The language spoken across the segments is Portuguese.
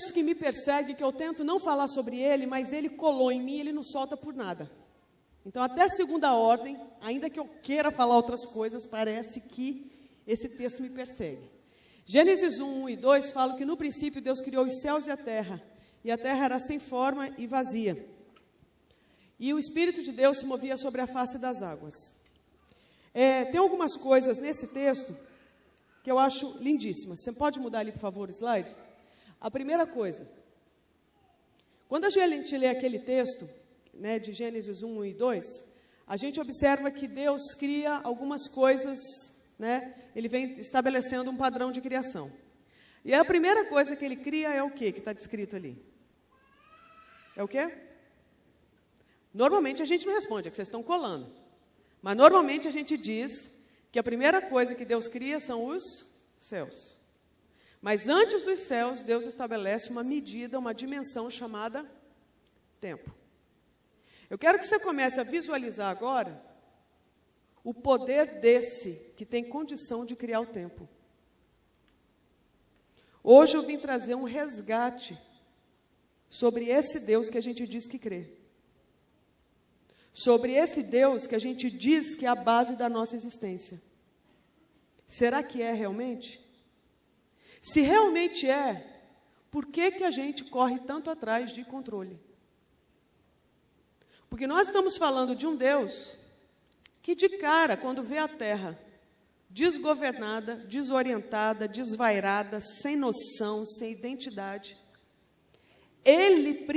texto que me persegue, que eu tento não falar sobre ele, mas ele colou em mim, ele não solta por nada. Então, até segunda ordem, ainda que eu queira falar outras coisas, parece que esse texto me persegue. Gênesis 1, 1 e 2 falam que no princípio Deus criou os céus e a terra era sem forma e vazia. E o Espírito de Deus se movia sobre a face das águas. Tem algumas coisas nesse texto que eu acho lindíssimas. Você pode mudar ali, por favor, o slide? A primeira coisa, quando a gente lê aquele texto, né, de Gênesis 1 e 2, a gente observa que Deus cria algumas coisas, né, ele vem estabelecendo um padrão de criação. E a primeira coisa que ele cria é o quê que está descrito ali? É o quê? Normalmente a gente não responde, é que vocês estão colando. Mas normalmente a gente diz que a primeira coisa que Deus cria são os céus. Mas antes dos céus, Deus estabelece uma medida, uma dimensão chamada tempo. Eu quero que você comece a visualizar agora o poder desse que tem condição de criar o tempo. Hoje eu vim trazer um resgate sobre esse Deus que a gente diz que crê. Sobre esse Deus que a gente diz que é a base da nossa existência. Será que é realmente? Se realmente é, por que que a gente corre tanto atrás de controle? Porque nós estamos falando de um Deus que de cara, quando vê a terra desgovernada, desorientada, desvairada, sem noção, sem identidade, ele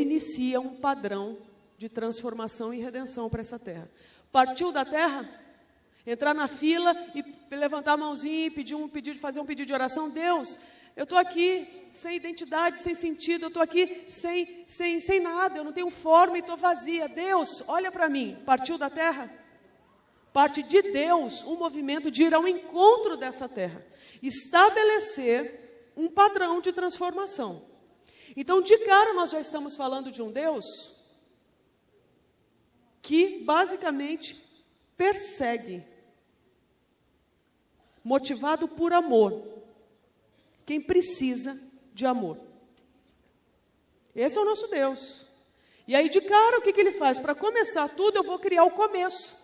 inicia um padrão de transformação e redenção para essa terra. Partiu da terra, entrar na fila e levantar a mãozinha e fazer um pedido de oração. Deus, eu estou aqui sem identidade, sem sentido, eu estou aqui sem nada, eu não tenho forma e estou vazia. Deus, olha para mim. Partiu da terra? Parte de Deus um movimento de ir ao encontro dessa terra. Estabelecer um padrão de transformação. Então, de cara, nós já estamos falando de um Deus que, basicamente, persegue, motivado por amor, quem precisa de amor. Esse é o nosso Deus. E aí, de cara, o que ele faz? Para começar tudo, eu vou criar o começo.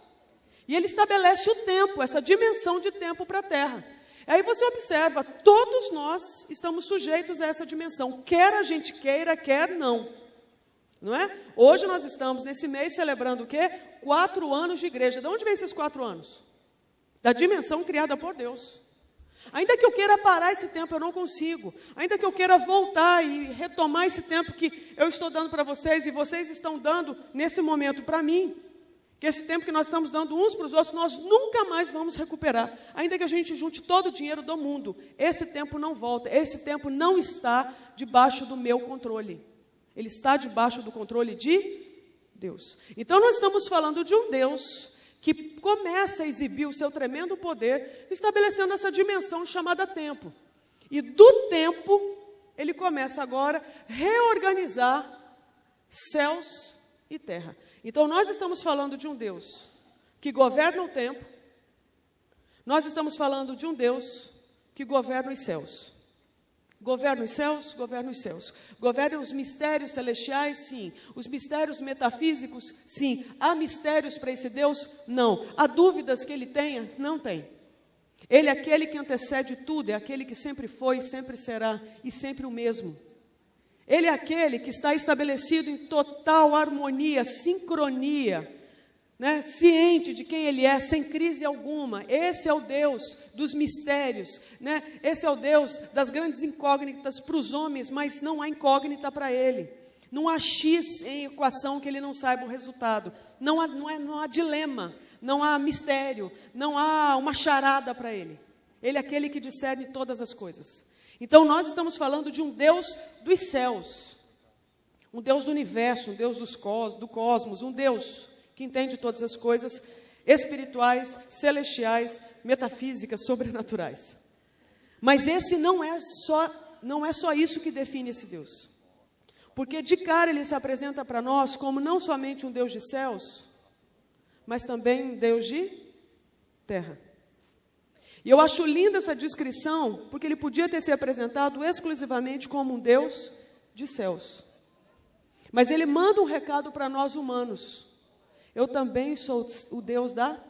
E ele estabelece o tempo, essa dimensão de tempo para a Terra. Aí você observa, todos nós estamos sujeitos a essa dimensão, quer a gente queira, quer não. Não é? Hoje nós estamos, nesse mês, celebrando o quê? 4 anos de igreja. De onde vem esses 4 anos? Da dimensão criada por Deus. Ainda que eu queira parar esse tempo, eu não consigo. Ainda que eu queira voltar e retomar esse tempo que eu estou dando para vocês, e vocês estão dando nesse momento para mim, que esse tempo que nós estamos dando uns para os outros, nós nunca mais vamos recuperar. Ainda que a gente junte todo o dinheiro do mundo, esse tempo não volta. Esse tempo não está debaixo do meu controle. Ele está debaixo do controle de Deus. Então, nós estamos falando de um Deus que começa a exibir o seu tremendo poder, estabelecendo essa dimensão chamada tempo. E do tempo, ele começa agora a reorganizar céus e terra. Então, nós estamos falando de um Deus que governa o tempo, nós estamos falando de um Deus que governa os céus. Governa os céus, governa os céus. Governa os mistérios celestiais, sim. Os mistérios metafísicos, sim. Há mistérios para esse Deus? Não. Há dúvidas que ele tenha? Não tem. Ele é aquele que antecede tudo, é aquele que sempre foi, sempre será e sempre o mesmo. Ele é aquele que está estabelecido em total harmonia, sincronia, né? Ciente de quem ele é, sem crise alguma. Esse é o Deus dos mistérios, né? Esse é o Deus das grandes incógnitas para os homens, mas não há incógnita para ele. Não há X em equação que ele não saiba o resultado. Não há dilema, não há mistério, não há uma charada para ele. Ele é aquele que discerne todas as coisas. Então, nós estamos falando de um Deus dos céus, um Deus do universo, um Deus do cosmos, um Deus que entende todas as coisas espirituais, celestiais, metafísicas, sobrenaturais. Mas esse não é só isso que define esse Deus. Porque de cara ele se apresenta para nós como não somente um Deus de céus, mas também um Deus de terra. E eu acho linda essa descrição, porque ele podia ter se apresentado exclusivamente como um Deus de céus. Mas ele manda um recado para nós humanos. Eu também sou o Deus da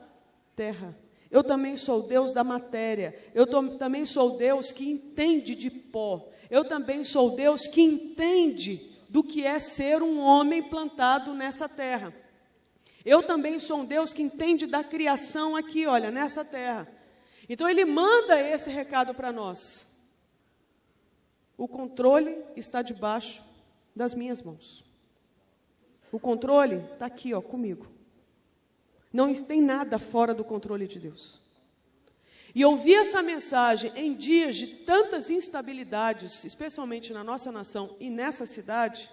terra. Eu também sou o Deus da matéria. Eu também sou o Deus que entende de pó. Eu também sou o Deus que entende do que é ser um homem plantado nessa terra. Eu também sou um Deus que entende da criação aqui, olha, nessa terra. Então ele manda esse recado para nós. O controle está debaixo das minhas mãos. O controle está aqui, ó, comigo. Não tem nada fora do controle de Deus. E ouvir essa mensagem em dias de tantas instabilidades, especialmente na nossa nação e nessa cidade,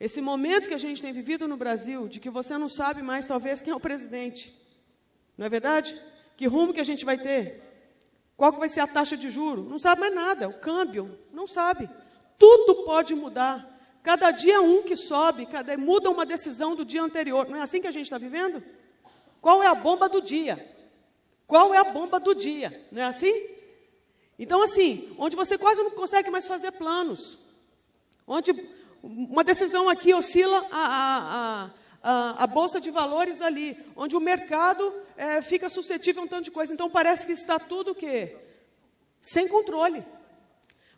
esse momento que a gente tem vivido no Brasil, de que você não sabe mais, talvez, quem é o presidente. Não é verdade? Que rumo que a gente vai ter? Qual que vai ser a taxa de juros? Não sabe mais nada. O câmbio, não sabe. Tudo pode mudar. Cada dia um que sobe, muda uma decisão do dia anterior. Não é assim que a gente está vivendo? Qual é a bomba do dia? Qual é a bomba do dia? Não é assim? Então, assim, onde você quase não consegue mais fazer planos. Onde uma decisão aqui oscila a bolsa de valores ali. Onde o mercado fica suscetível a um tanto de coisa. Então, parece que está tudo o quê? Sem controle.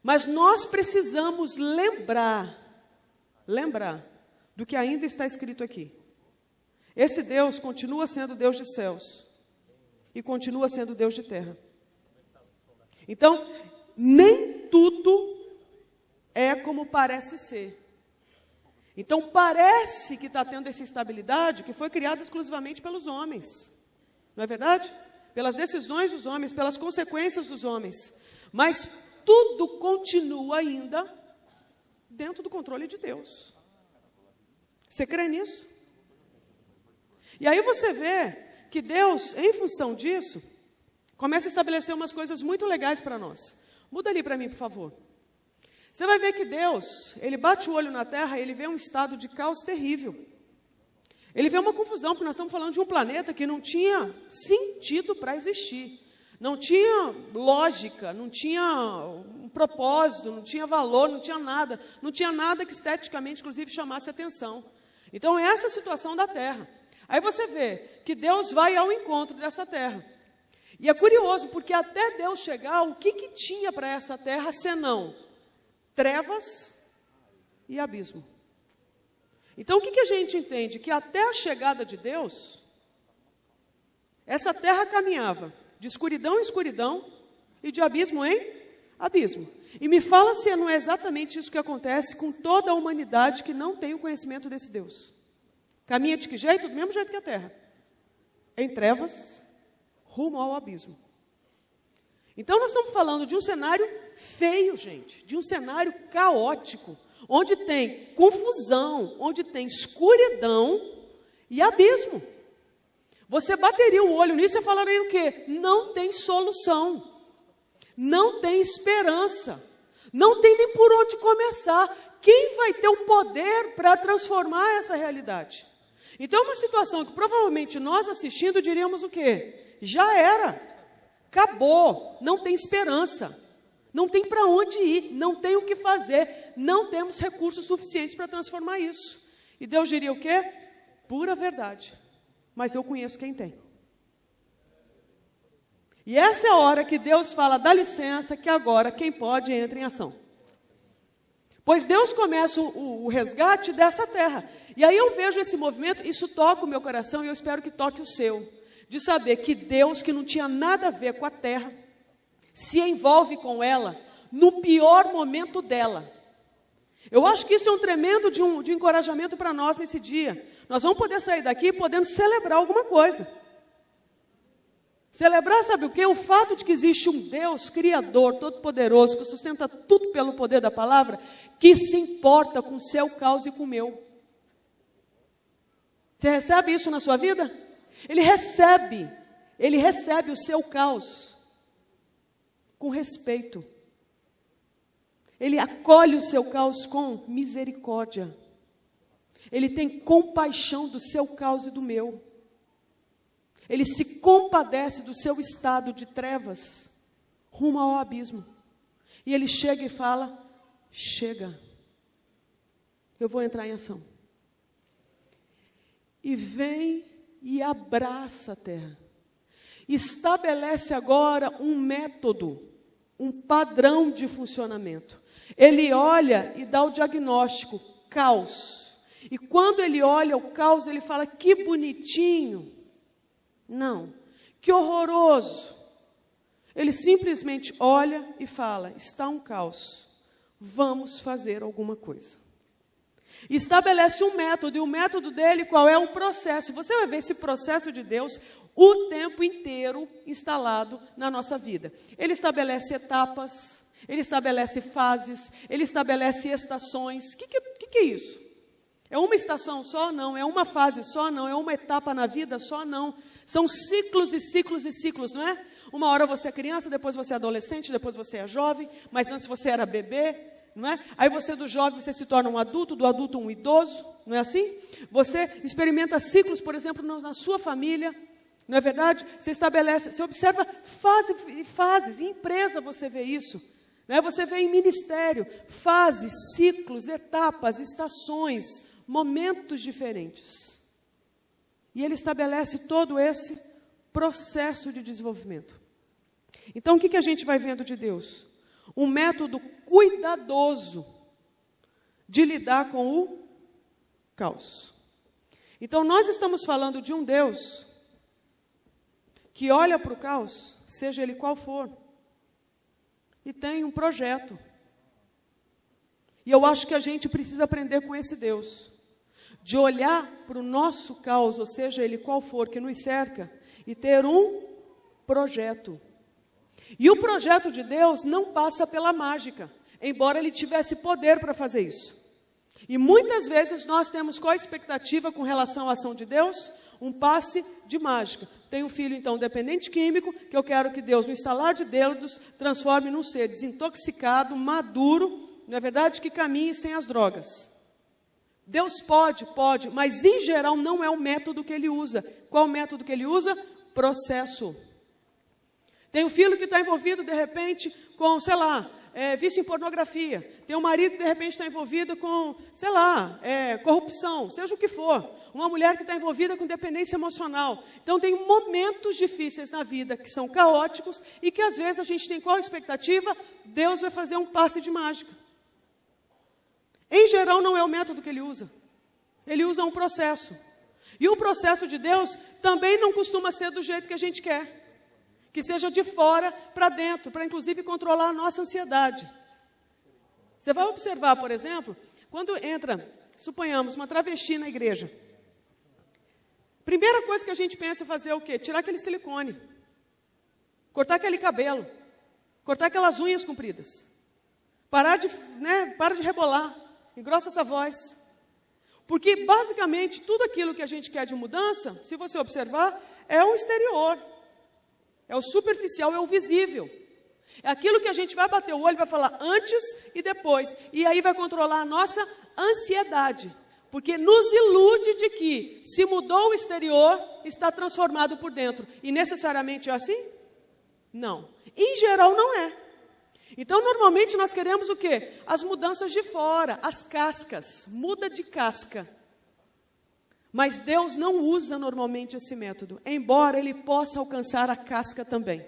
Mas nós precisamos lembrar do que ainda está escrito aqui. Esse Deus continua sendo Deus de céus e continua sendo Deus de terra. Então, nem tudo é como parece ser. Então, parece que está tendo essa instabilidade que foi criada exclusivamente pelos homens. Não é verdade? Pelas decisões dos homens, pelas consequências dos homens. Mas tudo continua ainda dentro do controle de Deus. Você crê nisso? E aí você vê que Deus, em função disso, começa a estabelecer umas coisas muito legais para nós. Muda ali para mim, por favor. Você vai ver que Deus, ele bate o olho na terra e ele vê um estado de caos terrível. Ele vê uma confusão, porque nós estamos falando de um planeta que não tinha sentido para existir. Não tinha lógica, não tinha um propósito, não tinha valor, não tinha nada. Não tinha nada que esteticamente, inclusive, chamasse atenção. Então, essa é a situação da Terra. Aí você vê que Deus vai ao encontro dessa Terra. E é curioso, porque até Deus chegar, o que tinha para essa Terra, senão trevas e abismo? Então, o que a gente entende? Que até a chegada de Deus, essa Terra caminhava de escuridão em escuridão e de abismo em abismo. E me fala se não é exatamente isso que acontece com toda a humanidade que não tem o conhecimento desse Deus. Caminha de que jeito? Do mesmo jeito que a terra. Em trevas, rumo ao abismo. Então nós estamos falando de um cenário feio, gente. De um cenário caótico. Onde tem confusão, onde tem escuridão e abismo. Você bateria o olho nisso e falaria o quê? Não tem solução. Não tem esperança. Não tem nem por onde começar. Quem vai ter o poder para transformar essa realidade? Então, é uma situação que provavelmente nós assistindo diríamos o quê? Já era. Acabou. Não tem esperança. Não tem para onde ir. Não tem o que fazer. Não temos recursos suficientes para transformar isso. E Deus diria o quê? Pura verdade. Mas eu conheço quem tem. E essa é a hora que Deus fala, dá licença, que agora quem pode entra em ação. Pois Deus começa o resgate dessa terra. E aí eu vejo esse movimento, isso toca o meu coração e eu espero que toque o seu. De saber que Deus, que não tinha nada a ver com a terra, se envolve com ela no pior momento dela. Eu acho que isso é um tremendo de encorajamento para nós nesse dia. Nós vamos poder sair daqui podendo celebrar alguma coisa. Celebrar, sabe o quê? O fato de que existe um Deus criador, todo-poderoso, que sustenta tudo pelo poder da palavra, que se importa com o seu caos e com o meu. Você recebe isso na sua vida? Ele recebe o seu caos com respeito. Ele acolhe o seu caos com misericórdia. Ele tem compaixão do seu caos e do meu. Ele se compadece do seu estado de trevas rumo ao abismo. E ele chega e fala, chega, eu vou entrar em ação. E vem e abraça a terra. Estabelece agora um método, um padrão de funcionamento. Ele olha e dá o diagnóstico, caos. E quando ele olha o caos, ele fala, que bonitinho. Não, que horroroso. Ele simplesmente olha e fala, está um caos, vamos fazer alguma coisa. E estabelece um método, e o método dele, qual é o processo? Você vai ver esse processo de Deus o tempo inteiro instalado na nossa vida. Ele estabelece etapas, ele estabelece fases, ele estabelece estações. O que é isso? É uma estação só? Não. É uma fase só? Não. É uma etapa na vida só? Não. São ciclos e ciclos e ciclos, não é? Uma hora você é criança, depois você é adolescente, depois você é jovem, mas antes você era bebê, não é? Aí você do jovem, você se torna um adulto, do adulto um idoso, não é assim? Você experimenta ciclos, por exemplo, na sua família, não é verdade? Você estabelece, você observa fases, em empresa você vê isso, não é? Você vê em ministério, fases, ciclos, etapas, estações, momentos diferentes. E ele estabelece todo esse processo de desenvolvimento. Então, o que a gente vai vendo de Deus? Um método cuidadoso de lidar com o caos. Então, nós estamos falando de um Deus que olha para o caos, seja ele qual for, e tem um projeto. E eu acho que a gente precisa aprender com esse Deus, de olhar para o nosso caos, ou seja, ele qual for, que nos cerca, e ter um projeto. E o projeto de Deus não passa pela mágica, embora ele tivesse poder para fazer isso. E muitas vezes nós temos qual a expectativa com relação à ação de Deus? Um passe de mágica. Tenho um filho, então, dependente químico, que eu quero que Deus, no estalar de dedos, transforme num ser desintoxicado, maduro, não é verdade? Que caminhe sem as drogas. Deus pode, mas em geral não é o método que ele usa. Qual o método que ele usa? Processo. Tem um filho que está envolvido, de repente, com, sei lá, vício em pornografia. Tem um marido que, de repente, está envolvido com, sei lá, corrupção, seja o que for. Uma mulher que está envolvida com dependência emocional. Então, tem momentos difíceis na vida que são caóticos e que, às vezes, a gente tem qual expectativa? Deus vai fazer um passe de mágica. Em geral, não é o método que ele usa. Ele usa um processo. E o processo de Deus também não costuma ser do jeito que a gente quer. Que seja de fora para dentro, para inclusive controlar a nossa ansiedade. Você vai observar, por exemplo, quando entra, suponhamos, uma travesti na igreja. Primeira coisa que a gente pensa é fazer o quê? Tirar aquele silicone. Cortar aquele cabelo. Cortar aquelas unhas compridas. Para de rebolar. Engrossa essa voz. Porque, basicamente, tudo aquilo que a gente quer de mudança, se você observar, é o exterior. É o superficial, é o visível. É aquilo que a gente vai bater o olho, vai falar antes e depois. E aí vai controlar a nossa ansiedade. Porque nos ilude de que, se mudou o exterior, está transformado por dentro. E necessariamente é assim? Não. Em geral, não é. Então, normalmente, nós queremos o quê? As mudanças de fora, as cascas. Muda de casca. Mas Deus não usa normalmente esse método, embora Ele possa alcançar a casca também.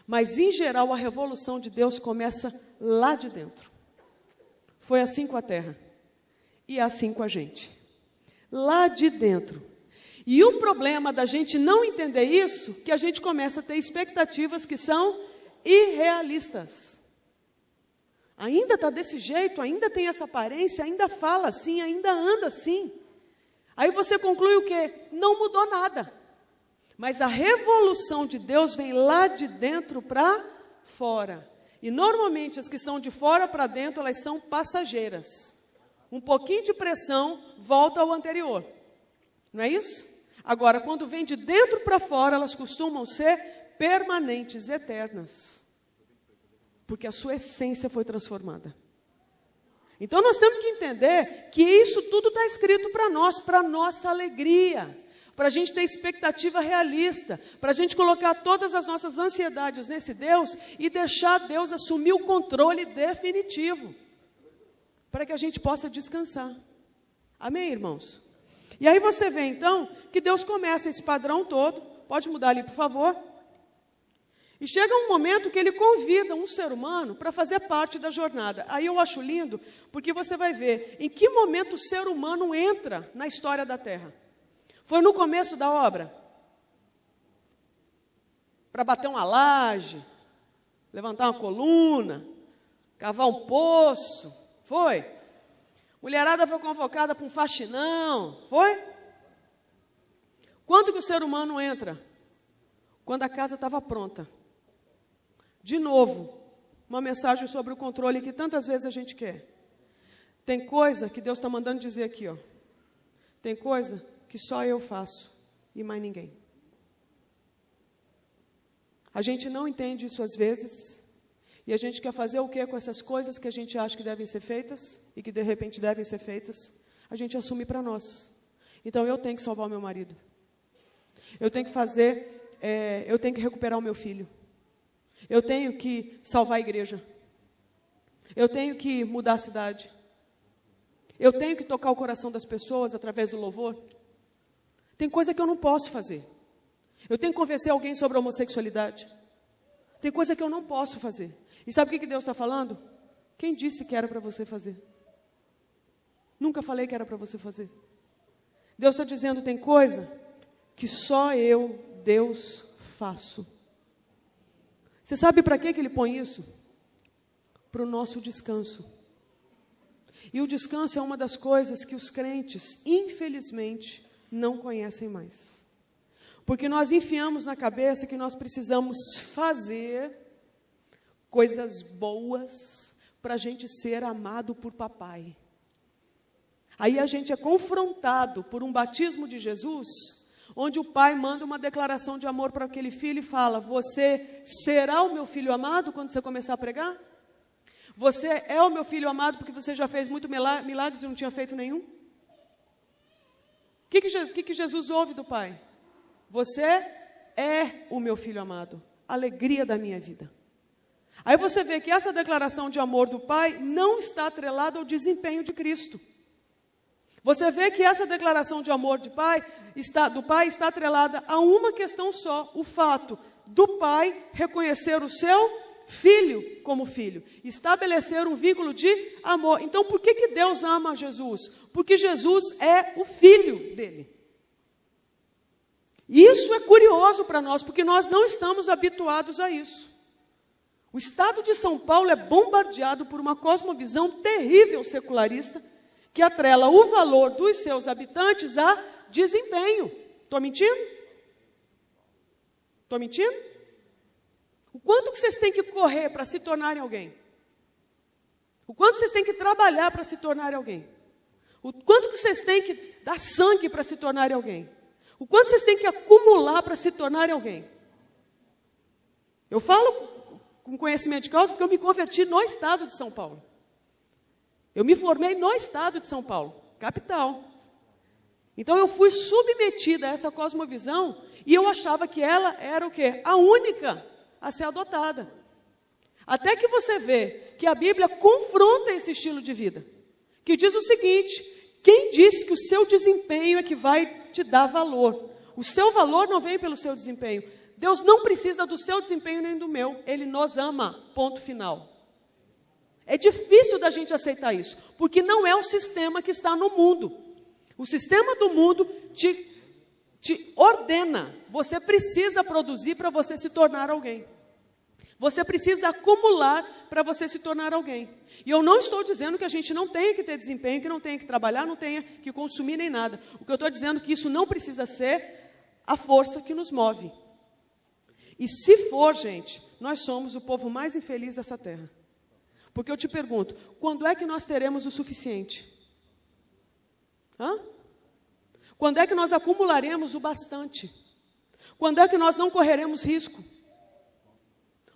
Mas, em geral, a revolução de Deus começa lá de dentro. Foi assim com a terra. E é assim com a gente. Lá de dentro. E o problema da gente não entender isso, que a gente começa a ter expectativas que são irrealistas. Ainda está desse jeito, ainda tem essa aparência, ainda fala assim, ainda anda assim. Aí você conclui o quê? Não mudou nada. Mas a revolução de Deus vem lá de dentro para fora. E normalmente as que são de fora para dentro, elas são passageiras. Um pouquinho de pressão volta ao anterior. Não é isso? Agora, quando vem de dentro para fora, elas costumam ser permanentes, eternas. Porque a sua essência foi transformada. Então, nós temos que entender que isso tudo está escrito para nós, para nossa alegria. para a gente ter expectativa realista, para a gente colocar todas as nossas ansiedades nesse Deus e deixar Deus assumir o controle definitivo, para que a gente possa descansar. Amém, irmãos? E aí você vê, então, que Deus começa esse padrão todo, pode mudar ali, por favor, e chega um momento que Ele convida um ser humano para fazer parte da jornada. Aí eu acho lindo, porque você vai ver em que momento o ser humano entra na história da Terra. Foi no começo da obra? Para bater uma laje, levantar uma coluna, cavar um poço, foi? Mulherada foi convocada para um faxinão, foi? Quando que o ser humano entra? Quando a casa estava pronta. De novo, uma mensagem sobre o controle que tantas vezes a gente quer. Tem coisa que Deus está mandando dizer aqui, ó. Tem coisa que só eu faço e mais ninguém. A gente não entende isso às vezes, e a gente quer fazer o quê com essas coisas que a gente acha que devem ser feitas, e que de repente devem ser feitas, a gente assume para nós. Então eu tenho que salvar o meu marido. Eu tenho que fazer, eu tenho que recuperar o meu filho. Eu tenho que salvar a igreja. Eu tenho que mudar a cidade. Eu tenho que tocar o coração das pessoas através do louvor. Tem coisa que eu não posso fazer. Eu tenho que convencer alguém sobre a homossexualidade. Tem coisa que eu não posso fazer. E sabe o que Deus está falando? Quem disse que era para você fazer? Nunca falei que era para você fazer. Deus está dizendo, tem coisa que só eu, Deus, faço. Você sabe para que Ele põe isso? Para o nosso descanso. E o descanso é uma das coisas que os crentes, infelizmente, não conhecem mais. Porque nós enfiamos na cabeça que nós precisamos fazer coisas boas para a gente ser amado por papai. Aí a gente é confrontado por um batismo de Jesus, onde o pai manda uma declaração de amor para aquele filho e fala, você será o meu filho amado quando você começar a pregar? Você é o meu filho amado porque você já fez muito milagres e não tinha feito nenhum? O que Jesus ouve do pai? Você é o meu filho amado, alegria da minha vida. Aí você vê que essa declaração de amor do pai não está atrelada ao desempenho de Cristo. Você vê que essa declaração de amor do pai está atrelada a uma questão só, o fato do pai reconhecer o seu filho como filho, estabelecer um vínculo de amor. Então, por que Deus ama Jesus? Porque Jesus é o filho dele. Isso é curioso para nós, porque nós não estamos habituados a isso. O estado de São Paulo é bombardeado por uma cosmovisão terrível secularista, que atrela o valor dos seus habitantes a desempenho. Estou mentindo? Estou mentindo? O quanto que vocês têm que correr para se tornarem alguém? O quanto vocês têm que trabalhar para se tornarem alguém? O quanto que vocês têm que dar sangue para se tornarem alguém? O quanto vocês têm que acumular para se tornarem alguém? Eu falo com conhecimento de causa porque eu me converti no estado de São Paulo. Eu me formei no estado de São Paulo, capital. Então eu fui submetida a essa cosmovisão e eu achava que ela era o quê? A única a ser adotada. Até que você vê que a Bíblia confronta esse estilo de vida, que diz o seguinte, quem disse que o seu desempenho é que vai te dar valor? O seu valor não vem pelo seu desempenho. Deus não precisa do seu desempenho nem do meu, Ele nos ama, ponto final. É difícil da gente aceitar isso, porque não é o sistema que está no mundo. O sistema do mundo te ordena, você precisa produzir para você se tornar alguém. Você precisa acumular para você se tornar alguém. E eu não estou dizendo que a gente não tenha que ter desempenho, que não tenha que trabalhar, não tenha que consumir nem nada. O que eu estou dizendo é que isso não precisa ser a força que nos move. E se for, gente, nós somos o povo mais infeliz dessa terra. Porque eu te pergunto, quando é que nós teremos o suficiente? Quando é que nós acumularemos o bastante? Quando é que nós não correremos risco?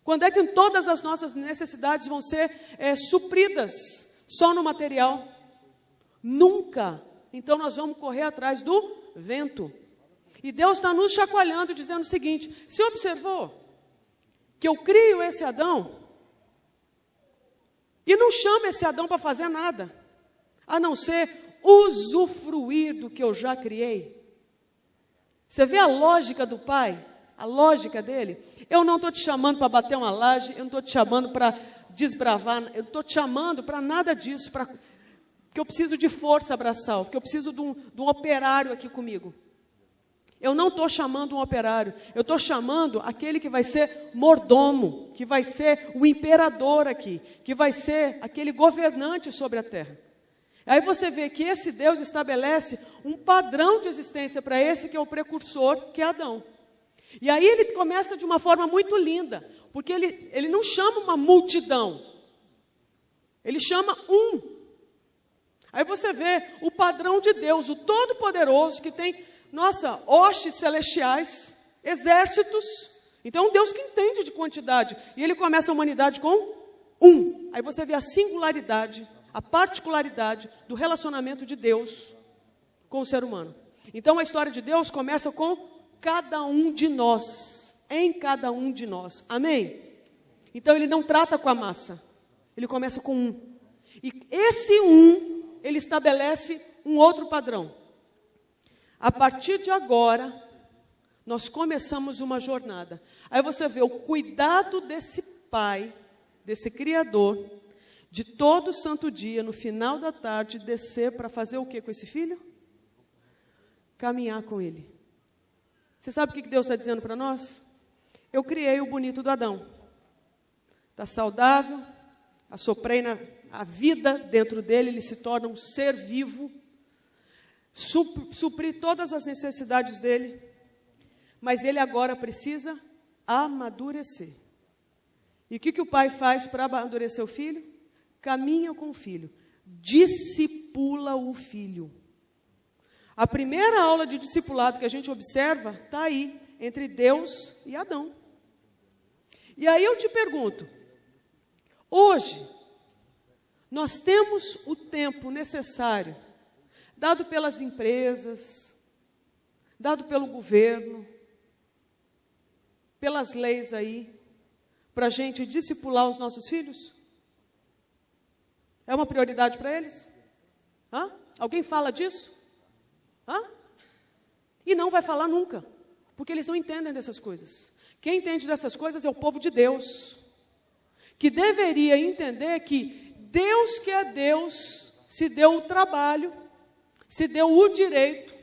Quando é que todas as nossas necessidades vão ser supridas só no material? Nunca. Então nós vamos correr atrás do vento. E Deus está nos chacoalhando, dizendo o seguinte: você observou que eu crio esse Adão e não chamo esse Adão para fazer nada, a não ser usufruir do que eu já criei? Você vê a lógica do Pai? A lógica dele? Eu não estou te chamando para bater uma laje, eu não estou te chamando para desbravar, eu estou te chamando para nada disso, porque eu preciso de força abraçal, porque eu preciso de um operário aqui comigo. Eu não estou chamando um operário, eu estou chamando aquele que vai ser mordomo, que vai ser o imperador aqui, que vai ser aquele governante sobre a terra. Aí você vê que esse Deus estabelece um padrão de existência para esse que é o precursor, que é Adão. E aí ele começa de uma forma muito linda, porque ele não chama uma multidão, ele chama um. Aí você vê o padrão de Deus, o Todo-Poderoso, que tem, hostes celestiais, exércitos. Então é um Deus que entende de quantidade. E ele começa a humanidade com um. Aí você vê a singularidade, a particularidade do relacionamento de Deus com o ser humano. Então a história de Deus começa com cada um de nós, em cada um de nós. Amém? Então ele não trata com a massa, ele começa com um. E esse um, ele estabelece um outro padrão. A partir de agora, nós começamos uma jornada. Aí você vê o cuidado desse Pai, desse Criador, de todo santo dia, no final da tarde, descer para fazer o que com esse filho? Caminhar com ele. Você sabe o que Deus está dizendo para nós? Eu criei o bonito do Adão. Está saudável, assoprei a vida dentro dele, ele se torna um ser vivo, supri todas as necessidades dele, mas ele agora precisa amadurecer. E o que o pai faz para amadurecer o filho? Caminha com o filho, discipula o filho. A primeira aula de discipulado que a gente observa está aí, entre Deus e Adão. E aí eu te pergunto, hoje, nós temos o tempo necessário, dado pelas empresas, dado pelo governo, pelas leis aí, para a gente discipular os nossos filhos? É uma prioridade para eles? Hã? Alguém fala disso? Hã? E não vai falar nunca, porque eles não entendem dessas coisas. Quem entende dessas coisas é o povo de Deus, que deveria entender que Deus, que é Deus, se deu o trabalho, se deu o direito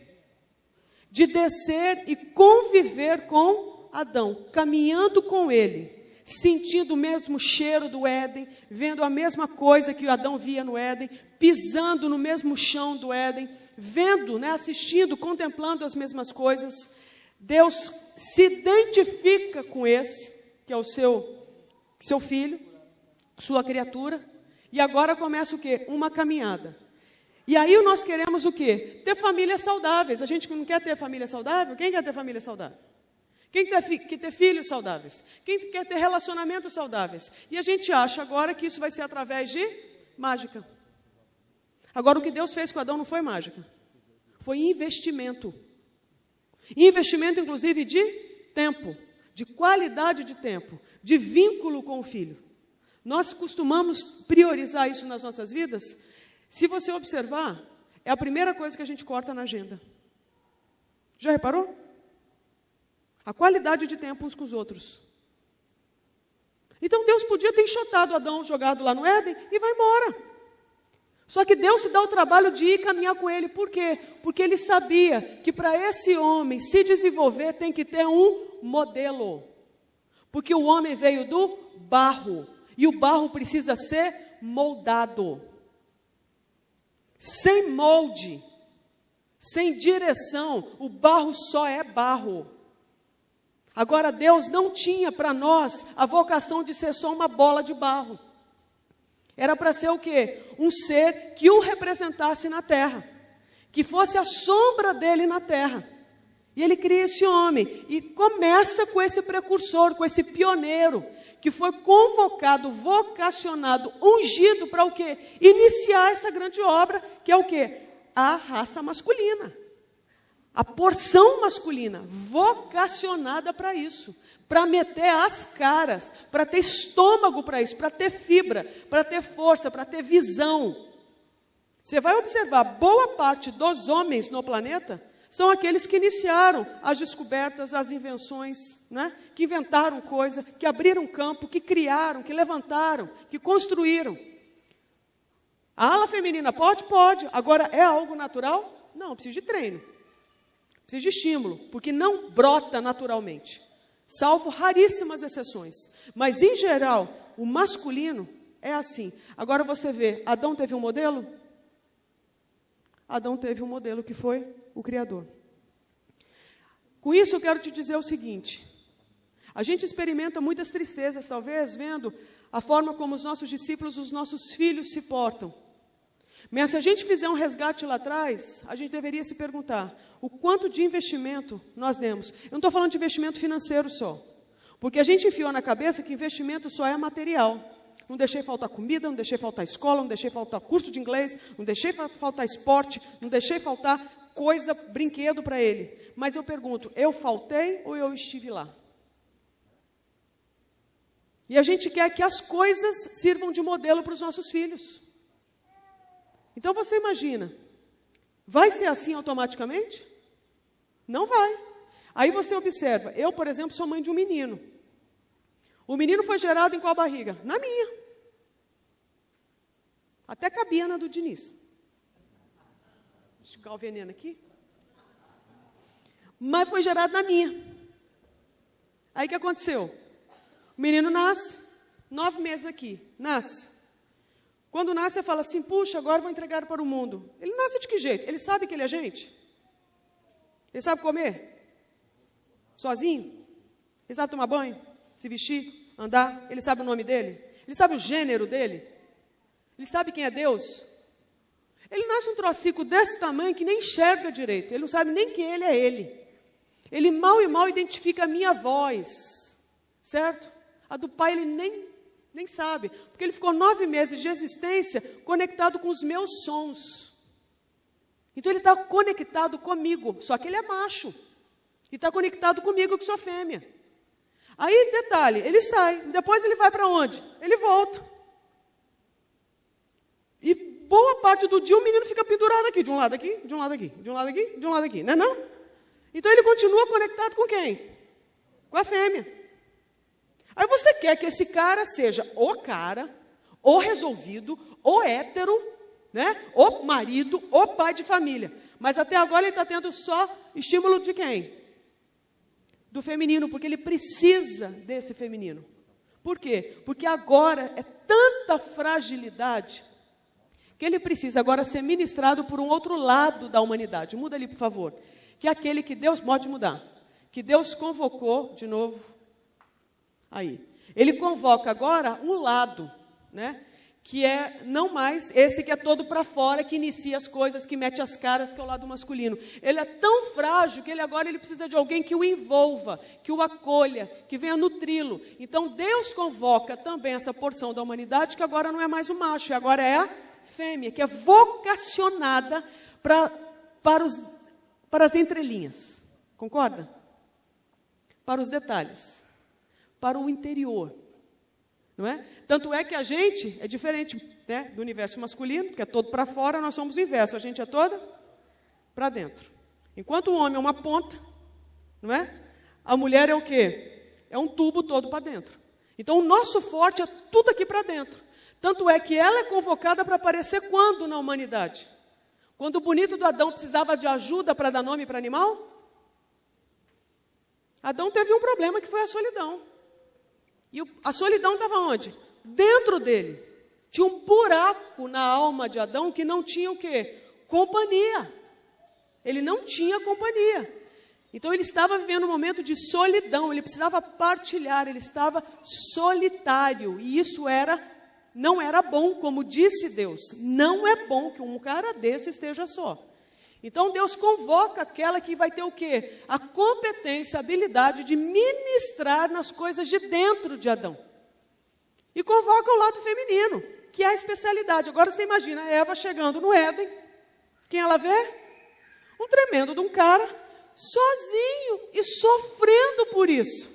de descer e conviver com Adão, caminhando com ele, sentindo o mesmo cheiro do Éden, vendo a mesma coisa que o Adão via no Éden, pisando no mesmo chão do Éden, vendo, assistindo, contemplando as mesmas coisas. Deus se identifica com esse, que é o seu filho, sua criatura, e agora começa o quê? Uma caminhada. E aí nós queremos o quê? Ter famílias saudáveis. A gente não quer ter família saudável? Quem quer ter família saudável? Quem quer ter filhos saudáveis? Quem quer ter relacionamentos saudáveis? E a gente acha agora que isso vai ser através de mágica. Agora, o que Deus fez com Adão não foi mágica. Foi investimento. Investimento, inclusive, de tempo, de qualidade de tempo, de vínculo com o filho. Nós costumamos priorizar isso nas nossas vidas. Se você observar, é a primeira coisa que a gente corta na agenda. Já reparou? A qualidade de tempo uns com os outros. Então Deus podia ter enxotado Adão, jogado lá no Éden e vai embora. Só que Deus se dá o trabalho de ir caminhar com ele. Por quê? Porque ele sabia que para esse homem se desenvolver tem que ter um modelo. Porque o homem veio do barro. E o barro precisa ser moldado. Sem molde, sem direção, o barro só é barro. Agora, Deus não tinha para nós a vocação de ser só uma bola de barro. Era para ser o quê? Um ser que o representasse na terra, que fosse a sombra dele na terra. E ele cria esse homem, e começa com esse precursor, com esse pioneiro, que foi convocado, vocacionado, ungido para o quê? Iniciar essa grande obra, que é o quê? A raça masculina. A porção masculina, vocacionada para isso, para meter as caras, para ter estômago para isso, para ter fibra, para ter força, para ter visão. Você vai observar, boa parte dos homens no planeta são aqueles que iniciaram as descobertas, as invenções, né? Que inventaram coisa, que abriram campo, que criaram, que levantaram, que construíram. A ala feminina pode? Pode. Agora, é algo natural? Não, precisa de treino. Precisa de estímulo, porque não brota naturalmente. Salvo raríssimas exceções. Mas, em geral, o masculino é assim. Agora você vê, Adão teve um modelo? Adão teve um modelo que foi o Criador. Com isso eu quero te dizer o seguinte. A gente experimenta muitas tristezas, talvez, vendo a forma como os nossos discípulos, os nossos filhos se portam. Mas se a gente fizer um resgate lá atrás, a gente deveria se perguntar o quanto de investimento nós demos. Eu não estou falando de investimento financeiro só, porque a gente enfiou na cabeça que investimento só é material. Não deixei faltar comida, não deixei faltar escola, não deixei faltar curso de inglês, não deixei faltar esporte, não deixei faltar coisa, brinquedo para ele. Mas eu pergunto, eu faltei ou eu estive lá? E a gente quer que as coisas sirvam de modelo para os nossos filhos. Então você imagina, vai ser assim automaticamente? Não vai. Aí você observa, eu, por exemplo, sou mãe de um menino. O menino foi gerado em qual barriga? Na minha. Até cabia na do Diniz. Deixa eu ficar o veneno aqui. Mas foi gerado na minha. Aí o que aconteceu? O menino nasce, 9 meses aqui, nasce. Quando nasce, você fala assim, puxa, agora vou entregar para o mundo. Ele nasce de que jeito? Ele sabe que ele é gente? Ele sabe comer? Sozinho? Ele sabe tomar banho? Se vestir? Andar? Ele sabe o nome dele? Ele sabe o gênero dele? Ele sabe quem é Deus? Ele nasce um trocico desse tamanho que nem enxerga direito. Ele não sabe nem quem ele é ele. Ele mal e mal identifica a minha voz. Certo? A do pai ele nem sabe, porque ele ficou 9 meses de existência conectado com os meus sons. Então ele está conectado comigo, só que ele é macho. E está conectado comigo, que sou fêmea. Aí, detalhe, ele sai, depois ele vai para onde? Ele volta. E boa parte do dia o menino fica pendurado aqui, de um lado aqui, de um lado aqui, de um lado aqui, de um lado aqui, não é não? Então ele continua conectado com quem? Com a fêmea. Aí você quer que esse cara seja o resolvido, o hétero, né? O marido, o pai de família. Mas até agora ele está tendo só estímulo de quem? Do feminino, porque ele precisa desse feminino. Por quê? Porque agora é tanta fragilidade que ele precisa agora ser ministrado por um outro lado da humanidade. Muda ali, por favor. Que é aquele que Deus pode mudar. Que Deus convocou, de novo, aí. Ele convoca agora um lado, né? Que é não mais esse que é todo para fora, que inicia as coisas, que mete as caras, que é o lado masculino. Ele é tão frágil que ele precisa de alguém que o envolva, que o acolha, que venha nutri-lo. Então Deus convoca também essa porção da humanidade que agora não é mais o macho, agora é a fêmea, que é vocacionada para as entrelinhas. Concorda? Para os detalhes. Para o interior, não é? Tanto é que a gente é diferente, né, do universo masculino, que é todo para fora, nós somos o inverso, a gente é toda para dentro. Enquanto o homem é uma ponta, não é? A mulher é o quê? É um tubo todo para dentro. Então o nosso forte é tudo aqui para dentro. Tanto é que ela é convocada para aparecer quando na humanidade? Quando o bonito do Adão precisava de ajuda para dar nome para animal? Adão teve um problema que foi a solidão. E a solidão estava onde? Dentro dele. Tinha um buraco na alma de Adão que não tinha o quê? Companhia. Ele não tinha companhia. Então ele estava vivendo um momento de solidão, ele precisava partilhar, ele estava solitário. E isso não era bom, como disse Deus. Não é bom que um cara desse esteja só. Então Deus convoca aquela que vai ter o quê? A competência, a habilidade de ministrar nas coisas de dentro de Adão. E convoca o lado feminino, que é a especialidade. Agora você imagina a Eva chegando no Éden. Quem ela vê? Um tremendo de um cara, sozinho e sofrendo por isso.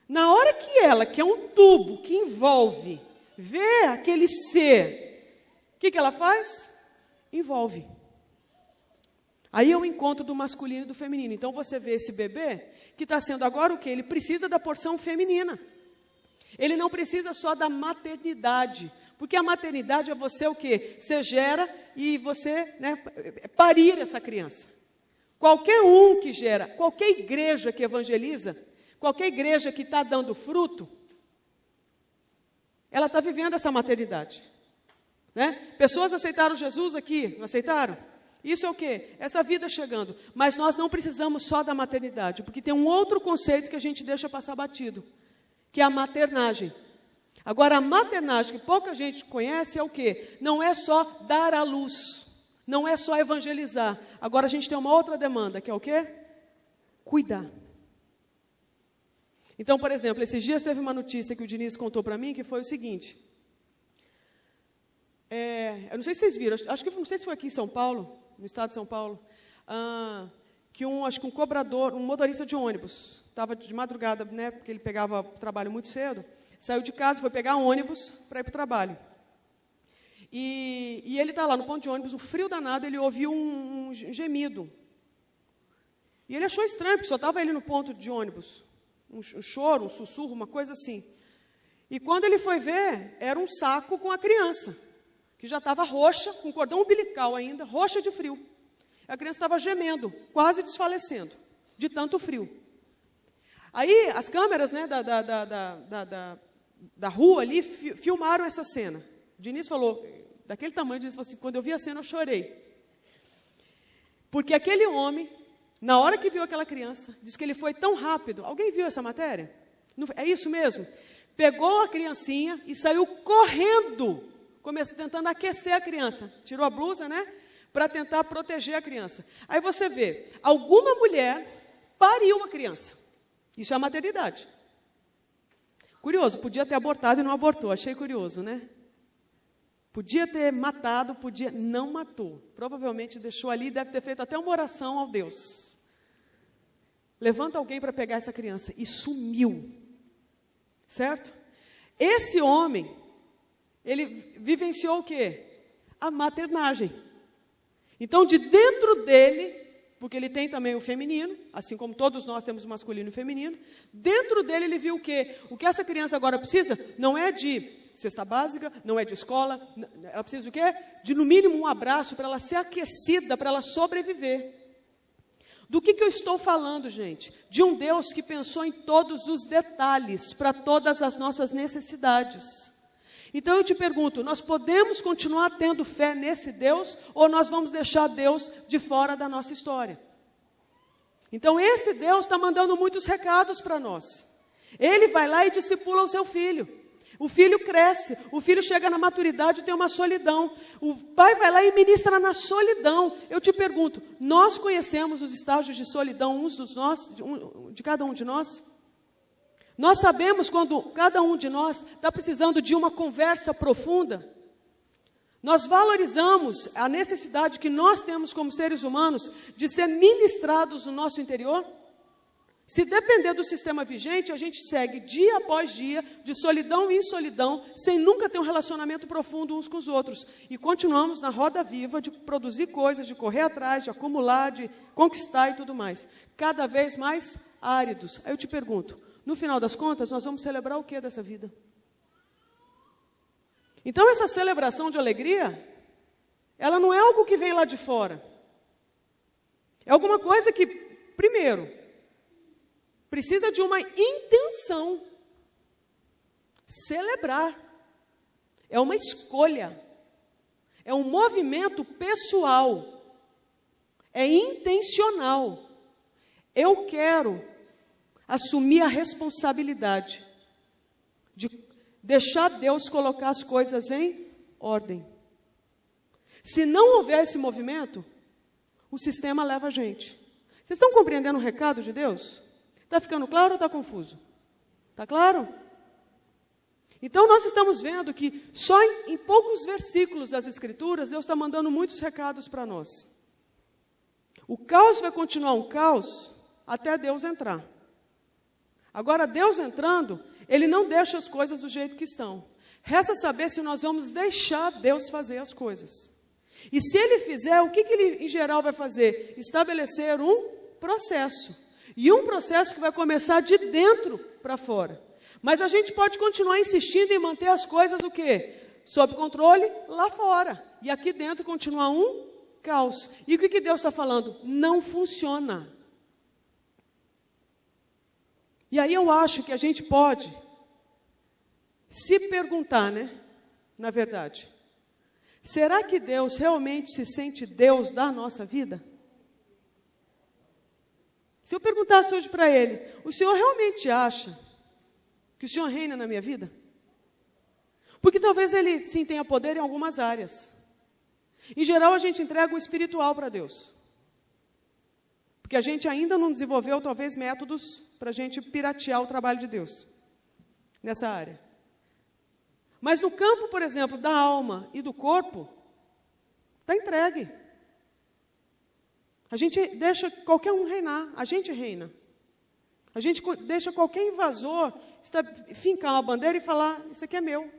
Na hora que ela, que é um tubo que envolve, vê aquele ser, o que ela faz? Envolve. Aí é o encontro do masculino e do feminino. Então você vê esse bebê, que está sendo agora o quê? Ele precisa da porção feminina. Ele não precisa só da maternidade. Porque a maternidade é você o quê? Você gera e você, né, parir essa criança. Qualquer um que gera, qualquer igreja que evangeliza, qualquer igreja que está dando fruto, ela está vivendo essa maternidade. Né? Pessoas aceitaram Jesus aqui, não aceitaram? Isso é o quê? Essa vida chegando. Mas nós não precisamos só da maternidade, porque tem um outro conceito que a gente deixa passar batido, que é a maternagem. Agora, a maternagem, que pouca gente conhece, é o quê? Não é só dar à luz, não é só evangelizar. Agora, a gente tem uma outra demanda, que é o quê? Cuidar. Então, por exemplo, esses dias teve uma notícia que o Diniz contou para mim, que foi o seguinte. Eu não sei se vocês viram, não sei se foi aqui em São Paulo, no estado de São Paulo, que acho que um cobrador, um motorista de ônibus, estava de madrugada, né, porque ele pegava o trabalho muito cedo, saiu de casa e foi pegar ônibus para ir para o trabalho. E ele está lá no ponto de ônibus, o frio danado, ele ouviu um gemido. E ele achou estranho, porque só estava ele no ponto de ônibus. Um choro, um sussurro, uma coisa assim. E quando ele foi ver, era um saco com a criança, que já estava roxa, com cordão umbilical ainda, roxa de frio. A criança estava gemendo, quase desfalecendo, de tanto frio. Aí, as câmeras, né, da rua ali, filmaram essa cena. O Diniz falou, daquele tamanho, Diniz falou assim, quando eu vi a cena, eu chorei. Porque aquele homem, na hora que viu aquela criança, disse que ele foi tão rápido. Alguém viu essa matéria? É isso mesmo? Pegou a criancinha e saiu correndo, tentando aquecer a criança. Tirou a blusa, né? Para tentar proteger a criança. Aí você vê, alguma mulher pariu a criança. Isso é a maternidade. Curioso, podia ter abortado e não abortou. Achei curioso, né? Podia ter matado, não matou. Provavelmente deixou ali, deve ter feito até uma oração ao Deus. Levanta alguém para pegar essa criança. E sumiu. Certo? Esse homem, ele vivenciou o quê? A maternagem. Então, de dentro dele, porque ele tem também o feminino, assim como todos nós temos o masculino e o feminino, dentro dele ele viu o quê? O que essa criança agora precisa não é de cesta básica, não é de escola, ela precisa do quê? De, no mínimo, um abraço para ela ser aquecida, para ela sobreviver. Do que eu estou falando, gente? De um Deus que pensou em todos os detalhes, para todas as nossas necessidades. Então eu te pergunto, nós podemos continuar tendo fé nesse Deus, ou nós vamos deixar Deus de fora da nossa história? Então esse Deus está mandando muitos recados para nós. Ele vai lá e discipula o seu filho. O filho cresce, o filho chega na maturidade e tem uma solidão. O pai vai lá e ministra na solidão. Eu te pergunto, nós conhecemos os estágios de solidão de cada um de nós? Nós sabemos quando cada um de nós está precisando de uma conversa profunda? Nós valorizamos a necessidade que nós temos como seres humanos de ser ministrados no nosso interior? Se depender do sistema vigente, a gente segue dia após dia, de solidão em solidão, sem nunca ter um relacionamento profundo uns com os outros. E continuamos na roda viva de produzir coisas, de correr atrás, de acumular, de conquistar e tudo mais. Cada vez mais áridos. Aí eu te pergunto, no final das contas, nós vamos celebrar o que dessa vida? Então, essa celebração de alegria, ela não é algo que vem lá de fora. É alguma coisa que, primeiro, precisa de uma intenção. Celebrar é uma escolha, é um movimento pessoal, é intencional. Eu quero assumir a responsabilidade de deixar Deus colocar as coisas em ordem. Se não houver esse movimento, o sistema leva a gente. Vocês estão compreendendo o recado de Deus? Está ficando claro ou está confuso? Está claro? Então, nós estamos vendo que só em poucos versículos das Escrituras, Deus está mandando muitos recados para nós. O caos vai continuar um caos até Deus entrar. Agora, Deus entrando, Ele não deixa as coisas do jeito que estão. Resta saber se nós vamos deixar Deus fazer as coisas. E se Ele fizer, o que Ele, em geral, vai fazer? Estabelecer um processo. E um processo que vai começar de dentro para fora. Mas a gente pode continuar insistindo em manter as coisas o quê? Sob controle lá fora. E aqui dentro continua um caos. E o que Deus está falando? Não funciona. E aí eu acho que a gente pode se perguntar, né? Na verdade, será que Deus realmente se sente Deus da nossa vida? Se eu perguntasse hoje para Ele, o Senhor realmente acha que o Senhor reina na minha vida? Porque talvez Ele sim tenha poder em algumas áreas. Em geral, a gente entrega o espiritual para Deus. Porque a gente ainda não desenvolveu, talvez, métodos para a gente piratear o trabalho de Deus nessa área. Mas no campo, por exemplo, da alma e do corpo, está entregue. A gente deixa qualquer um reinar, a gente reina. A gente deixa qualquer invasor fincar uma bandeira e falar, isso aqui é meu.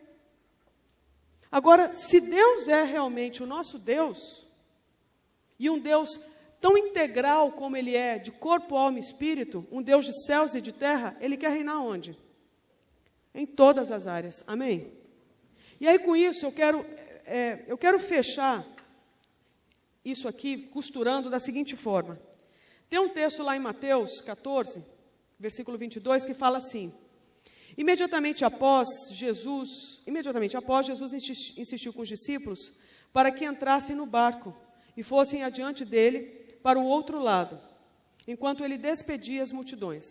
Agora, se Deus é realmente o nosso Deus, e um Deus tão integral como Ele é, de corpo, alma e espírito, um Deus de céus e de terra, Ele quer reinar onde? Em todas as áreas, amém? E aí com isso eu quero fechar isso aqui, costurando da seguinte forma. Tem um texto lá em Mateus 14, versículo 22, que fala assim: Imediatamente após, Jesus insistiu com os discípulos para que entrassem no barco e fossem adiante dele para o outro lado, enquanto ele despedia as multidões.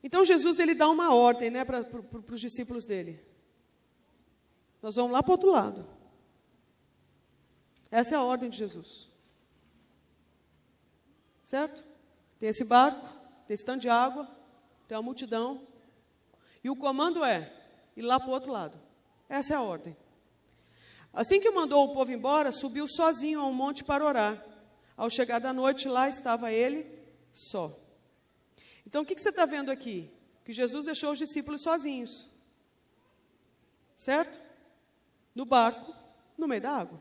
Então Jesus ele dá uma ordem, né, para os discípulos dele. Nós vamos lá para o outro lado. Essa é a ordem de Jesus. Certo? Tem esse barco, tem esse tanto de água, tem uma multidão. E o comando é ir lá para o outro lado. Essa é a ordem. Assim que mandou o povo embora, subiu sozinho a um monte para orar. Ao chegar da noite, lá estava ele só. Então, o que você está vendo aqui? Que Jesus deixou os discípulos sozinhos. Certo? No barco, no meio da água.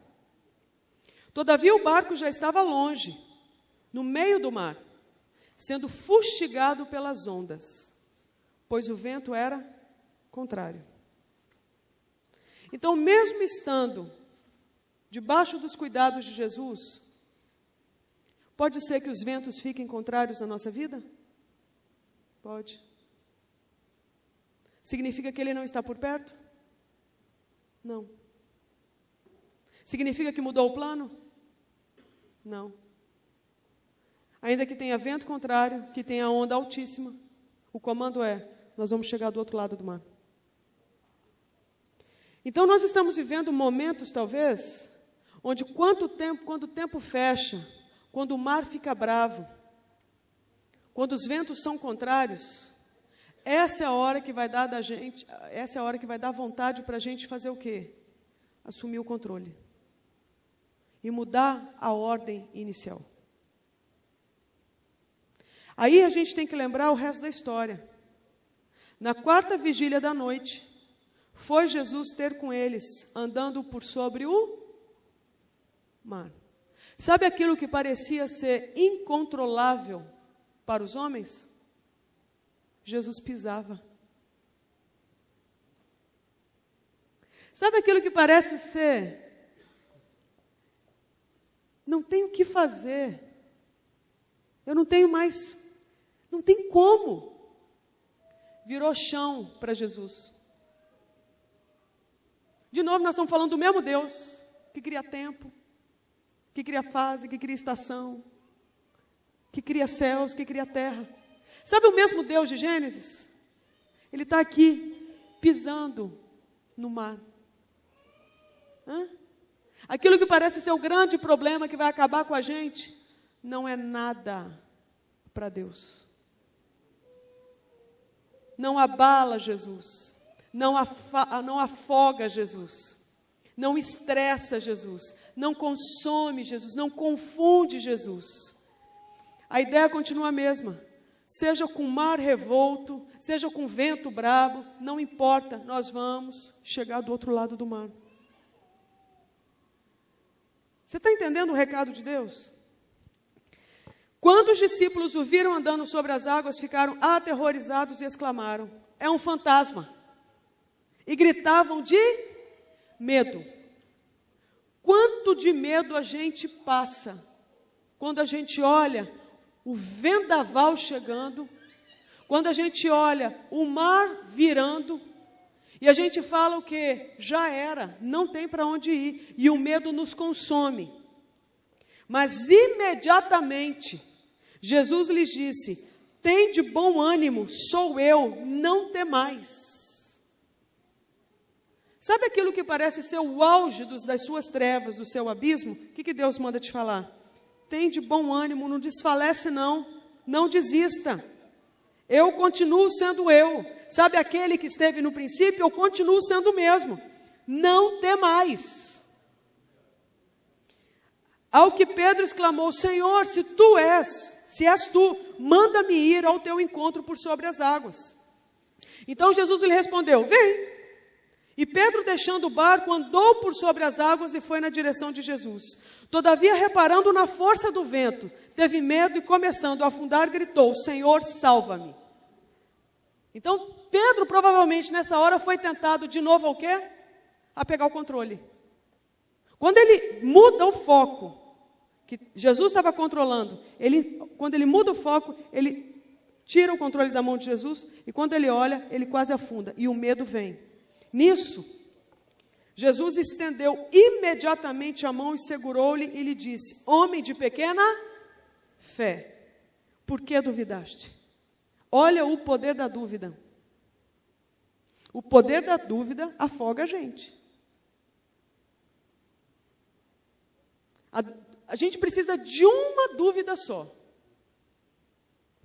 Todavia, o barco já estava longe, no meio do mar, sendo fustigado pelas ondas, pois o vento era contrário. Então, mesmo estando debaixo dos cuidados de Jesus, pode ser que os ventos fiquem contrários na nossa vida? Pode. Significa que Ele não está por perto? Não. Significa que mudou o plano? Não. Ainda que tenha vento contrário, que tenha onda altíssima, o comando é, nós vamos chegar do outro lado do mar. Então nós estamos vivendo momentos, talvez, onde quando o tempo fecha, quando o mar fica bravo, quando os ventos são contrários, essa é a hora que vai dar essa é a hora que vai dar vontade para a gente fazer o quê? Assumir o controle. E mudar a ordem inicial. Aí a gente tem que lembrar o resto da história. Na quarta vigília da noite, foi Jesus ter com eles, andando por sobre o mar. Sabe aquilo que parecia ser incontrolável para os homens? Jesus pisava. Sabe aquilo que parece ser, não tenho o que fazer, eu não tenho mais, não tem como, virou chão para Jesus. De novo, nós estamos falando do mesmo Deus, que cria tempo, que cria fase, que cria estação, que cria céus, que cria terra. Sabe o mesmo Deus de Gênesis? Ele está aqui, pisando no mar. Aquilo que parece ser o grande problema que vai acabar com a gente, não é nada para Deus. Não abala Jesus. Não afoga Jesus. não estressa Jesus, não consome Jesus, não confunde Jesus. A ideia continua a mesma. Seja com mar revolto, seja com vento brabo, não importa, nós vamos chegar do outro lado do mar. Você está entendendo o recado de Deus? Quando os discípulos o viram andando sobre as águas, ficaram aterrorizados e exclamaram: é um fantasma! E gritavam de medo. Quanto de medo a gente passa quando a gente olha o vendaval chegando, quando a gente olha o mar virando, e a gente fala o quê? Já era, não tem para onde ir, e o medo nos consome. Mas imediatamente, Jesus lhes disse: tende bom ânimo, sou eu, não temais. Sabe aquilo que parece ser o auge das suas trevas, do seu abismo? O que Deus manda te falar? Tende bom ânimo, não desfalece não desista. Eu continuo sendo eu. Sabe aquele que esteve no princípio? Eu continuo sendo o mesmo. Não temais. Ao que Pedro exclamou: Senhor, se és tu, manda-me ir ao teu encontro por sobre as águas. Então Jesus lhe respondeu: vem. E Pedro, deixando o barco, andou por sobre as águas e foi na direção de Jesus. Todavia, reparando na força do vento, teve medo e, começando a afundar, gritou: Senhor, salva-me. Então, Pedro, provavelmente, nessa hora, foi tentado de novo ao quê? A pegar o controle. Quando ele muda o foco, que Jesus estava controlando, quando ele muda o foco, ele tira o controle da mão de Jesus, e quando ele olha, ele quase afunda, e o medo vem. Nisso, Jesus estendeu imediatamente a mão e segurou-lhe e lhe disse: homem de pequena fé, por que duvidaste? Olha o poder da dúvida. O poder da dúvida afoga a gente. A gente precisa de uma dúvida só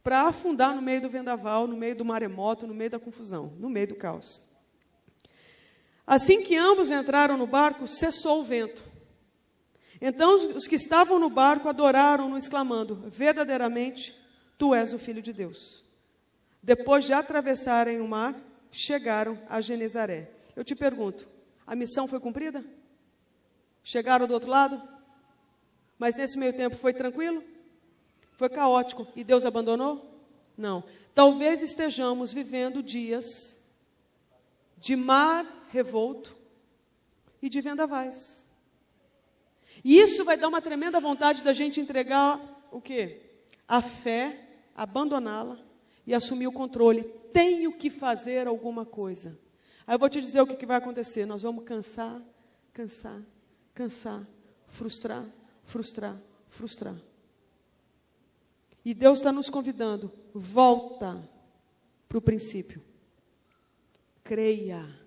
para afundar no meio do vendaval, no meio do maremoto, no meio da confusão, no meio do caos. Assim que ambos entraram no barco, cessou o vento. Então os que estavam no barco adoraram-no, exclamando: verdadeiramente, tu és o Filho de Deus. Depois de atravessarem o mar, chegaram a Genezaré. Eu te pergunto, a missão foi cumprida? Chegaram do outro lado? Mas nesse meio tempo foi tranquilo? Foi caótico e Deus abandonou? Não. Talvez estejamos vivendo dias de mar revolto e de vendavais. E isso vai dar uma tremenda vontade da gente entregar o quê? A fé, abandoná-la e assumir o controle. Tenho que fazer alguma coisa. Aí eu vou te dizer o que vai acontecer. Nós vamos cansar, frustrar. E Deus está nos convidando: volta para o princípio. Creia.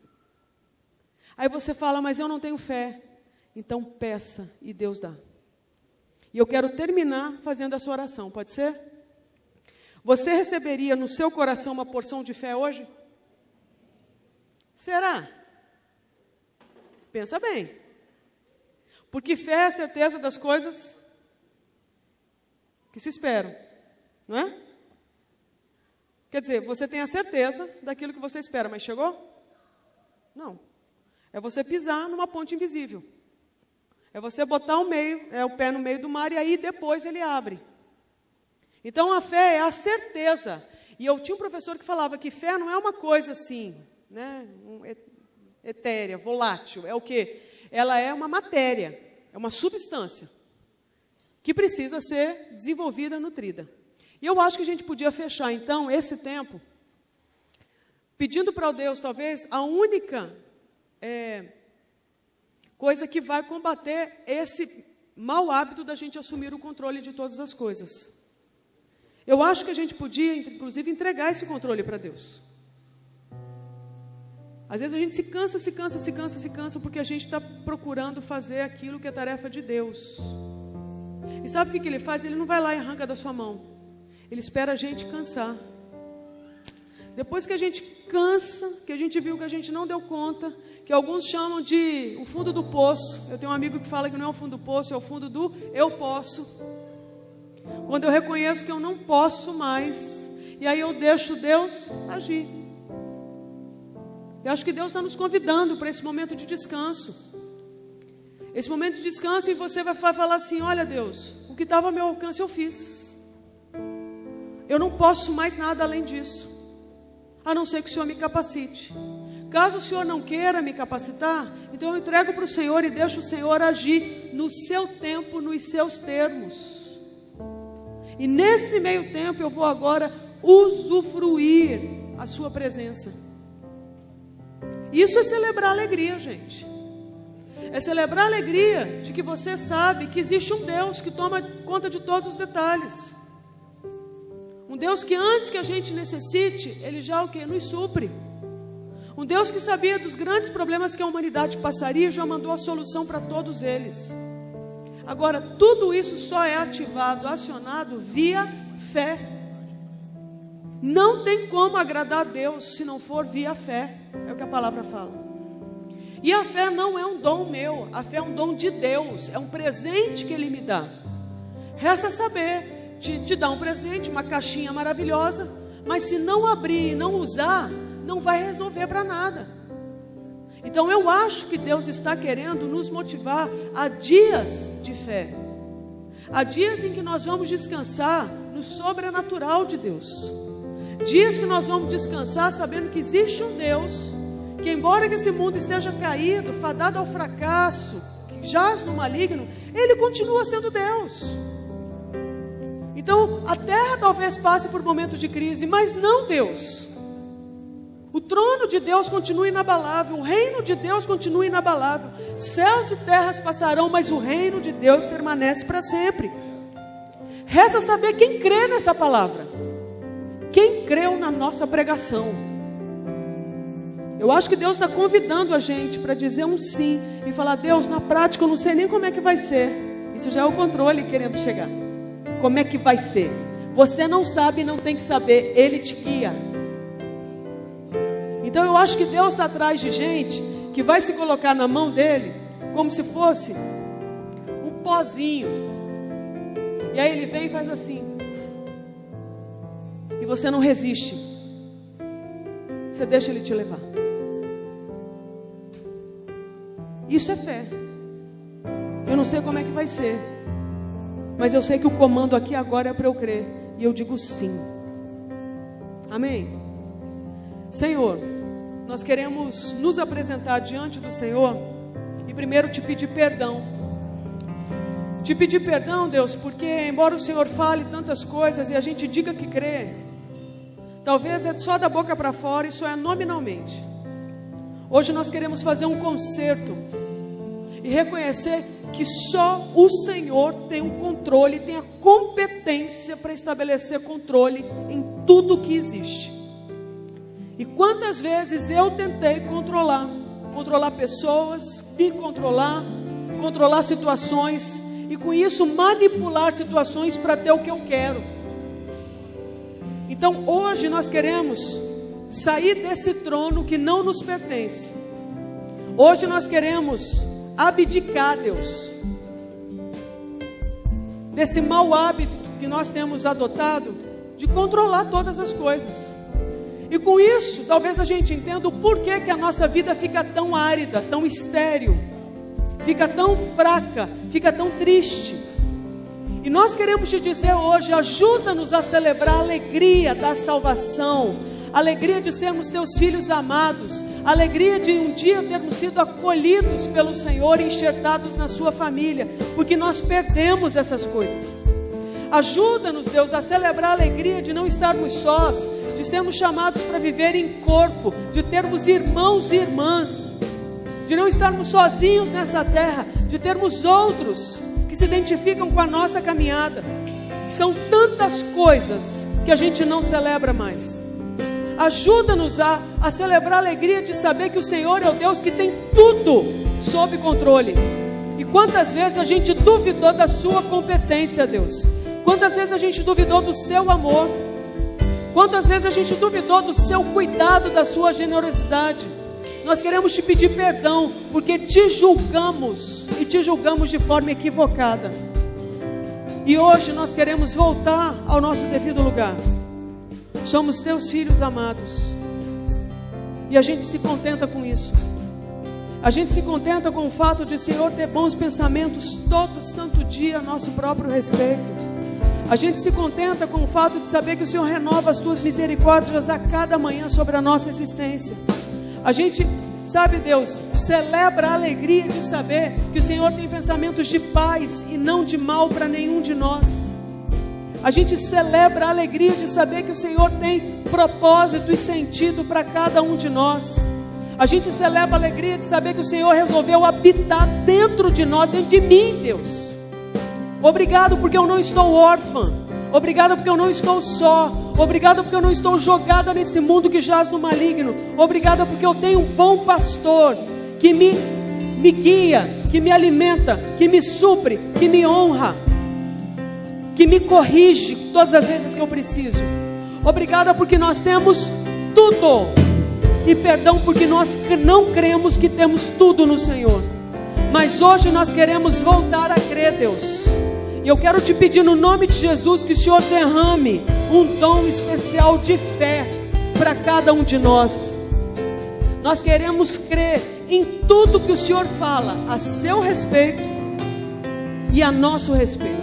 Aí você fala: mas eu não tenho fé. Então peça e Deus dá. E eu quero terminar fazendo essa oração, pode ser? Você receberia no seu coração uma porção de fé hoje? Será? Pensa bem. Porque fé é a certeza das coisas que se esperam, não é? Quer dizer, você tem a certeza daquilo que você espera, mas chegou? Não. É você pisar numa ponte invisível. É você botar o pé no meio do mar e aí depois ele abre. Então a fé é a certeza. E eu tinha um professor que falava que fé não é uma coisa assim, né, etérea, volátil. É o quê? Ela é uma matéria, é uma substância que precisa ser desenvolvida, nutrida. E eu acho que a gente podia fechar, então, esse tempo, pedindo para o Deus, talvez, a única coisa que vai combater esse mau hábito da gente assumir o controle de todas as coisas. Eu acho que a gente podia, inclusive, entregar esse controle para Deus. Às vezes a gente se cansa, porque a gente está procurando fazer aquilo que é tarefa de Deus. E sabe o que Ele faz? Ele não vai lá e arranca da sua mão. Ele espera a gente cansar. depois que a gente cansa, que a gente viu que a gente não deu conta, que alguns chamam de o fundo do poço. Eu tenho um amigo que fala que não é o fundo do poço, é o fundo do eu posso. Quando eu reconheço que eu não posso mais, e aí eu deixo Deus agir. Eu acho que Deus está nos convidando para esse momento de descanso. Esse momento de descanso, e você vai falar assim: olha Deus, o que estava ao meu alcance eu fiz. Eu não posso mais nada além disso, a não ser que o Senhor me capacite. Caso o Senhor não queira me capacitar, então eu entrego para o Senhor e deixo o Senhor agir no seu tempo, nos seus termos. E nesse meio tempo eu vou agora usufruir a sua presença. Isso é celebrar a alegria, gente. É celebrar a alegria de que você sabe que existe um Deus que toma conta de todos os detalhes. Um Deus que antes que a gente necessite, Ele já o que? Nos supre. Um Deus que sabia dos grandes problemas que a humanidade passaria, já mandou a solução para todos eles. Agora, tudo isso só é ativado, acionado via fé. Não tem como agradar a Deus se não for via fé. É o que a palavra fala. E a fé não é um dom meu, a fé é um dom de Deus, é um presente que Ele me dá. Resta saber, te dá um presente, uma caixinha maravilhosa, mas se não abrir e não usar, não vai resolver para nada. Então eu acho que Deus está querendo nos motivar a dias de fé, a dias em que nós vamos descansar no sobrenatural de Deus, dias que nós vamos descansar sabendo que existe um Deus, que embora que esse mundo esteja caído, fadado ao fracasso, que jaz no maligno, Ele continua sendo Deus. Então a terra talvez passe por momentos de crise, mas não Deus. O trono de Deus continua inabalável, o reino de Deus continua inabalável. Céus e terras passarão, mas o reino de Deus permanece para sempre. Resta saber quem crê nessa palavra, quem creu na nossa pregação. Eu acho que Deus está convidando a gente para dizer um sim e falar: Deus, na prática eu não sei nem como é que vai ser. Isso já é o controle querendo chegar. Como é que vai ser? Você não sabe, não tem que saber, Ele te guia. Então eu acho que Deus está atrás de gente que vai se colocar na mão dele como se fosse um pozinho. E aí Ele vem e faz assim. E você não resiste. Você deixa Ele te levar. Isso é fé. Eu não sei como é que vai ser, mas eu sei que o comando aqui agora é para eu crer. E eu digo sim. Amém? Senhor, nós queremos nos apresentar diante do Senhor e primeiro te pedir perdão. Te pedir perdão, Deus, porque embora o Senhor fale tantas coisas e a gente diga que crê, talvez é só da boca para fora e só é nominalmente. Hoje nós queremos fazer um concerto e reconhecer que só o Senhor tem o controle, tem a competência para estabelecer controle em tudo que existe. E quantas vezes eu tentei controlar pessoas, me controlar situações, e com isso manipular situações para ter o que eu quero. Então hoje nós queremos sair desse trono que não nos pertence. Hoje nós queremos abdicar, Deus, desse mau hábito que nós temos adotado de controlar todas as coisas. E com isso, talvez a gente entenda o porquê que a nossa vida fica tão árida, tão estéril, fica tão fraca, fica tão triste. E nós queremos te dizer hoje: ajuda-nos a celebrar a alegria da salvação, a alegria de sermos teus filhos amados, a alegria de um dia termos sido acolhidos pelo Senhor e enxertados na sua família, porque nós perdemos essas coisas. Ajuda-nos, Deus, a celebrar a alegria de não estarmos sós, de sermos chamados para viver em corpo, de termos irmãos e irmãs, de não estarmos sozinhos nessa terra, de termos outros que se identificam com a nossa caminhada. São tantas coisas que a gente não celebra mais. Ajuda-nos a celebrar a alegria de saber que o Senhor é o Deus que tem tudo sob controle. E quantas vezes a gente duvidou da sua competência, Deus? Quantas vezes a gente duvidou do seu amor? Quantas vezes a gente duvidou do seu cuidado, da sua generosidade? Nós queremos te pedir perdão, porque te julgamos, e te julgamos de forma equivocada. E hoje nós queremos voltar ao nosso devido lugar. Somos teus filhos amados, e a gente se contenta com isso. A gente se contenta com o fato de o Senhor ter bons pensamentos todo santo dia a nosso próprio respeito. A gente se contenta com o fato de saber que o Senhor renova as tuas misericórdias a cada manhã sobre a nossa existência. A gente, sabe, Deus, celebra a alegria de saber que o Senhor tem pensamentos de paz e não de mal para nenhum de nós. A gente celebra a alegria de saber que o Senhor tem propósito e sentido para cada um de nós. A gente celebra a alegria de saber que o Senhor resolveu habitar dentro de nós, dentro de mim, Deus. Obrigado porque eu não estou órfã. Obrigado porque eu não estou só. Obrigado porque eu não estou jogada nesse mundo que jaz no maligno. Obrigado porque eu tenho um bom pastor que me guia, que me alimenta, que me supre, que me honra, que me corrige todas as vezes que eu preciso. Obrigada porque nós temos tudo. E perdão porque nós não cremos que temos tudo no Senhor. Mas hoje nós queremos voltar a crer, Deus. E eu quero te pedir no nome de Jesus que o Senhor derrame um dom especial de fé para cada um de nós. Nós queremos crer em tudo que o Senhor fala a seu respeito e a nosso respeito.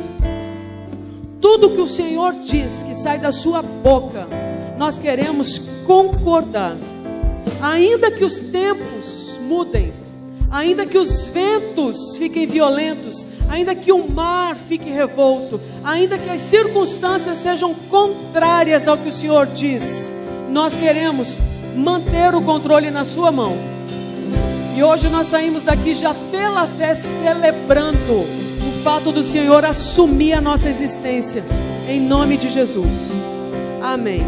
Tudo que o Senhor diz que sai da sua boca, nós queremos concordar. Ainda que os tempos mudem, ainda que os ventos fiquem violentos, ainda que o mar fique revolto, ainda que as circunstâncias sejam contrárias ao que o Senhor diz, nós queremos manter o controle na sua mão. E hoje nós saímos daqui já pela fé celebrando o fato do Senhor assumir a nossa existência, em nome de Jesus. Amém.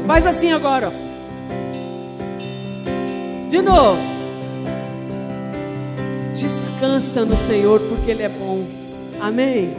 Faz assim agora, ó. De novo. Descansa no Senhor porque Ele é bom. Amém.